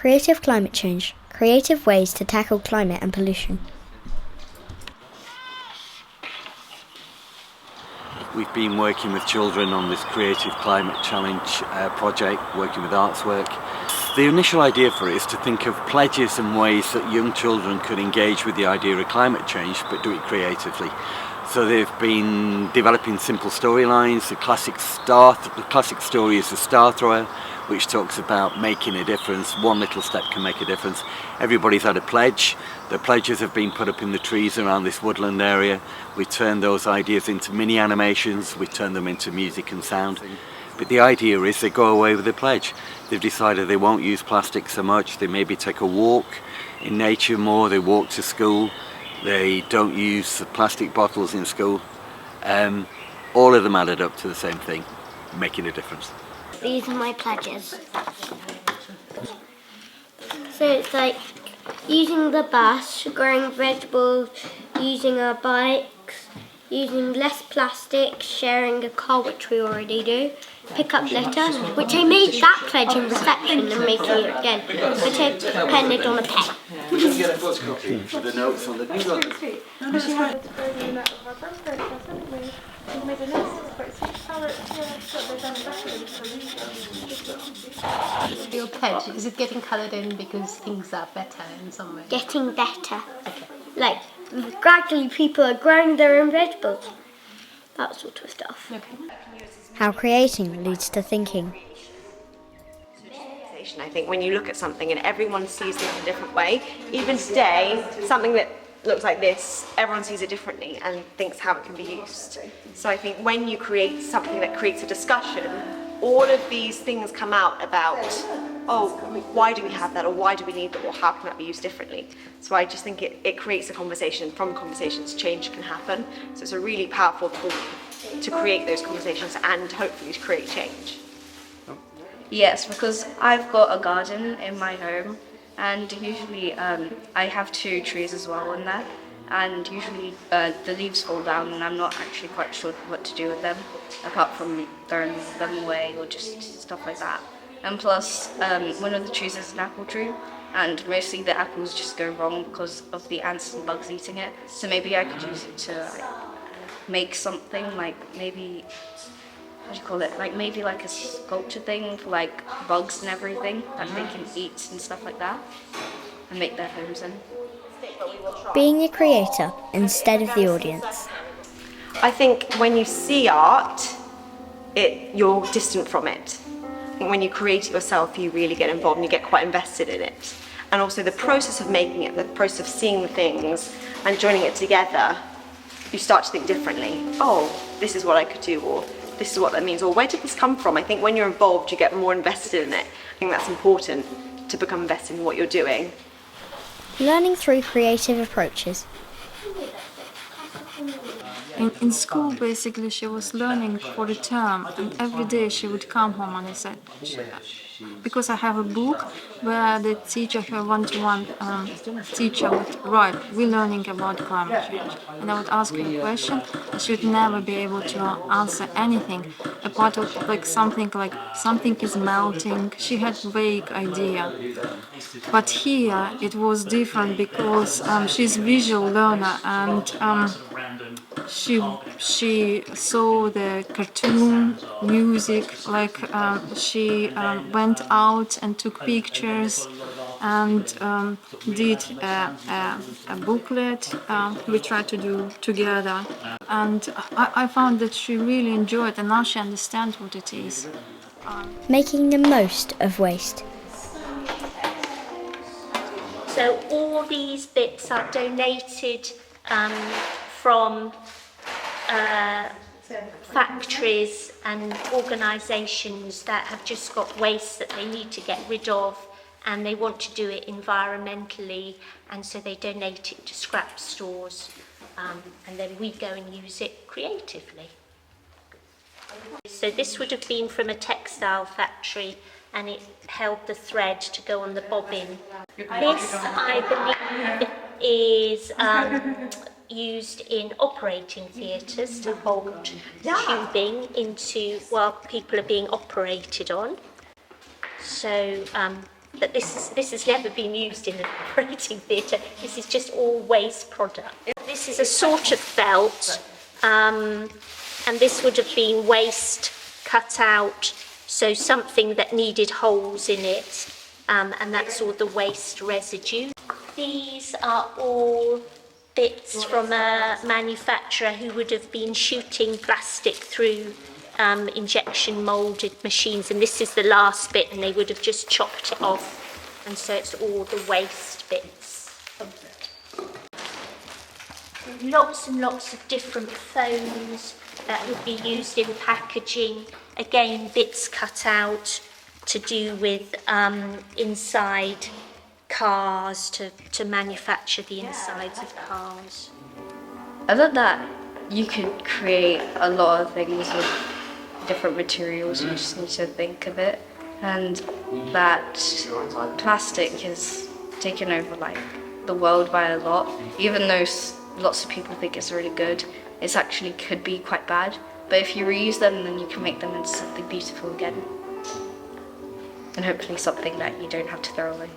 Creative climate change. Creative ways to tackle climate and pollution. We've been working with children on this Creative Climate Challenge project, working with Artswork. The initial idea for it is to think of pledges and ways that young children could engage with the idea of climate change, but do it creatively. So they've been developing simple storylines. The classic story is the Star Thrower, which talks about making a difference. One little step can make a difference. Everybody's had a pledge. The pledges have been put up in the trees around this woodland area. We turned those ideas into mini animations. We turned them into music and sound. But the idea is they go away with a pledge. They've decided they won't use plastic so much. They maybe take a walk in nature more. They walk to school. They don't use plastic bottles in school. All of them added up to the same thing, making a difference. These are my pledges. So it's like using the bus, growing vegetables, using our bikes, using less plastic, sharing a car, which we already do, pick up litter, which I made that pledge in reception and making it again, but I depended on a pen. We can get a photocopy for the notes on the Your pledge, is it getting coloured in because things are better in some way? Getting better. Like, gradually people are growing their own vegetables. That sort of stuff. Okay. How creating leads to thinking. I think when you look at something and everyone sees things in a different way, even today, something that looks like this, everyone sees it differently and thinks how it can be used. So I think when you create something that creates a discussion, all of these things come out about, oh, why do we have that, or why do we need that, or how can that be used differently? So I just think it creates a conversation. From conversations, change can happen. So it's a really powerful tool to create those conversations and hopefully to create change. Yes, because I've got a garden in my home, and usually I have 2 trees as well in there, and usually the leaves fall down and I'm not actually quite sure what to do with them, apart from throwing them away or just stuff like that. And plus, one of the trees is an apple tree, and mostly the apples just go wrong because of the ants and bugs eating it. So maybe I could use it to make something, like maybe, what do you call it? Like maybe like a sculpture thing for like bugs and everything that they can eat and stuff like that, and make their homes in. Being a creator instead of the audience. I think when you see art, you're distant from it. I think when you create it yourself, you really get involved and you get quite invested in it. And also the process of making it, the process of seeing the things and joining it together, you start to think differently. Oh, this is what I could do, or this is what that means, or where did this come from? I think when you're involved, you get more invested in it. I think that's important, to become invested in what you're doing. Learning through creative approaches. In school, basically, she was learning for the term, and every day she would come home and I said, because I have a book where the teacher, her one-to-one teacher would write, we're learning about climate change. And I would ask her a question, and she would never be able to answer anything, apart of like something is melting. She had a vague idea. But here it was different because she's a visual learner, and she saw the cartoon, music, like she went out and took pictures and did a booklet we tried to do together. And I found that she really enjoyed, and now she understands what it is. Making the most of waste. So all these bits are donated from factories and organisations that have just got waste that they need to get rid of, and they want to do it environmentally, and so they donate it to scrap stores, and then we go and use it creatively. So this would have been from a textile factory, and it held the thread to go on the bobbin. This, I believe, is used in operating theatres to hold tubing into while people are being operated on. So that this has never been used in an operating theatre. This is just all waste product. This is a sort of felt, and this would have been waste cut out, so something that needed holes in it, and that's all the waste residue. These are all bits from a manufacturer who would have been shooting plastic through injection moulded machines, and this is the last bit, and they would have just chopped it off, and so it's all the waste bits. Lots and lots of different foams that would be used in packaging. Again, bits cut out to do with inside cars, to manufacture the insides of cars. I thought that you could create a lot of things with different materials, you just need to think of it, and that plastic has taken over like the world by a lot. Even though lots of people think it's really good, it actually could be quite bad, but if you reuse them, then you can make them into something beautiful again, and hopefully something that you don't have to throw away.